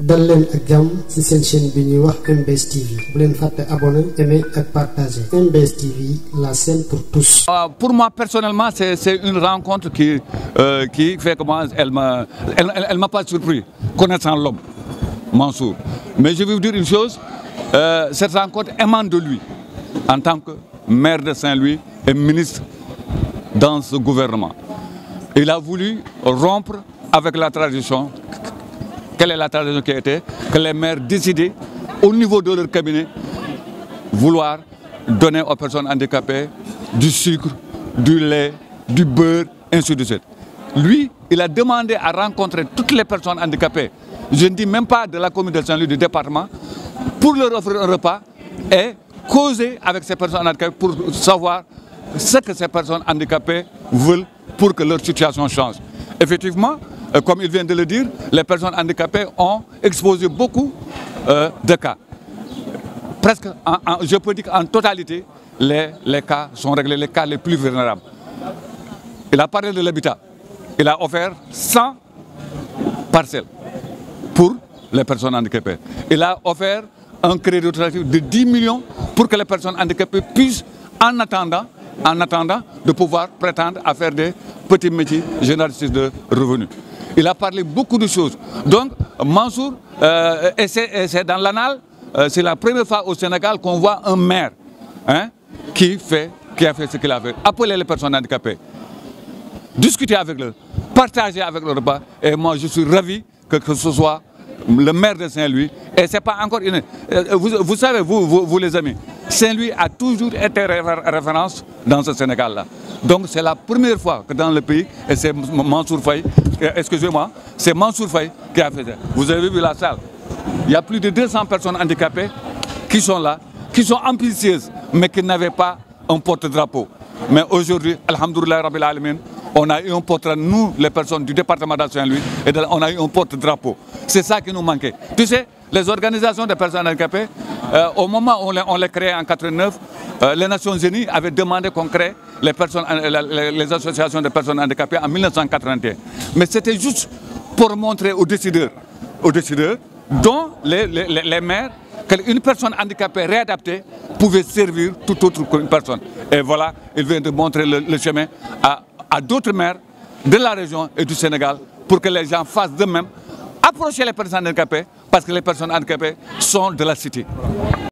dal leen ak jàmm ci seen chaîne bi ñuy wax MBS TV bu leen fàtte abonner, aimer et partager. MBS TV, la chaîne pour tous. Pour moi personnellement, c'est une rencontre qui fait que moi, elle m'a pas surpris connaissant l'homme Mansour. Mais je vais vous dire une chose, cette rencontre émane de lui en tant que maire de Saint-Louis et ministre dans ce gouvernement. Il a voulu rompre avec la tradition. Quelle est la tradition qui a été? Que les maires décidaient au niveau de leur cabinet vouloir donner aux personnes handicapées du sucre, du lait, du beurre, ainsi de suite. Lui, il a demandé à rencontrer toutes les personnes handicapées, je ne dis même pas de la commune de Saint-Louis, du département, pour leur offrir un repas et causer avec ces personnes handicapées pour savoir ce que ces personnes handicapées veulent pour que leur situation change. Effectivement, comme il vient de le dire, les personnes handicapées ont exposé beaucoup de cas. Presque, je peux dire qu'en totalité, les cas sont réglés, les cas les plus vulnérables. Il a parlé de l'habitat. Il a offert 100 parcelles pour les personnes handicapées. Il a offert un crédit automatique de 10 millions pour que les personnes handicapées puissent, en attendant de pouvoir prétendre à faire des petits métiers génératrices de revenus. Il a parlé beaucoup de choses. Donc, Mansour, et c'est dans l'annale, c'est la première fois au Sénégal qu'on voit un maire qui a fait ce qu'il a fait. Appeler les personnes handicapées, discuter avec eux, partager avec le repas. Et moi, je suis ravi que ce soit le maire de Saint-Louis. Et ce n'est pas encore une... Vous savez, vous les amis, Saint-Louis a toujours été référence dans ce Sénégal-là. Donc c'est la première fois que dans le pays, et c'est Mansour Faye, excusez-moi, c'est Mansour Faye qui a fait ça. Vous avez vu la salle. Il y a plus de 200 personnes handicapées qui sont là, qui sont ambitieuses, mais qui n'avaient pas un porte-drapeau. Mais aujourd'hui, alhamdoulilah rabbil alamin, on a eu un porte-drapeau, nous les personnes du département de Saint-Louis, et on a eu un porte-drapeau. C'est ça qui nous manquait. Tu sais, les organisations de personnes handicapées, au moment où on les créait en 89, les Nations Unies avaient demandé qu'on crée les associations de personnes handicapées en 1981. Mais c'était juste pour montrer aux décideurs dont les maires, qu'une personne handicapée réadaptée pouvait servir tout autre qu'une personne. Et voilà, il vient de montrer le chemin à d'autres maires de la région et du Sénégal pour que les gens fassent de même, approcher les personnes handicapées, parce que les personnes handicapées sont de la cité.